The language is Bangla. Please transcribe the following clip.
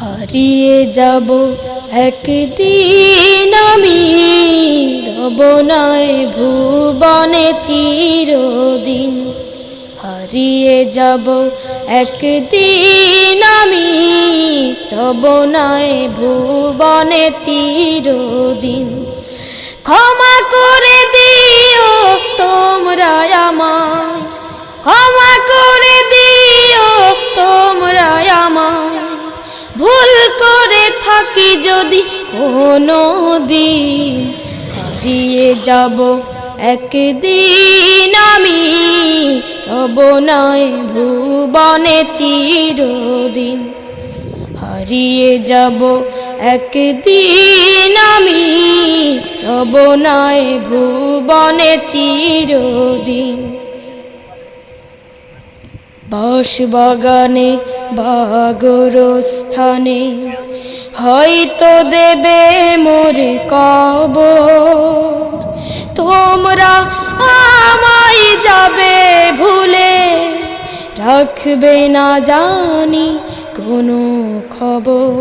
হারিয়ে যাব একদিন আমি, রব নাই ভুবনে চিরদিন। হারিয়ে যাব একদিন আমি, রব নাই ভুবনে চিরদিন। ক্ষমা করে দিও তোমরা আমায়, ক্ষমা করে দিও তোমরা আমায়, ভুল করে থাকি যদি কোনো দিন। হারিয়ে যাব একদিন আমি, রব নাই ভুবনে চিরদিন। হারিয়ে যাব একদিন আমি, রব নাই ভুবনে চিরদিন। বাঁশবাগানে বা গোরস্থানে হয়তো দেবে মোর কবর, তোমরা আমায় যাবে ভুলে, রাখবে না জানি কোনো খবর।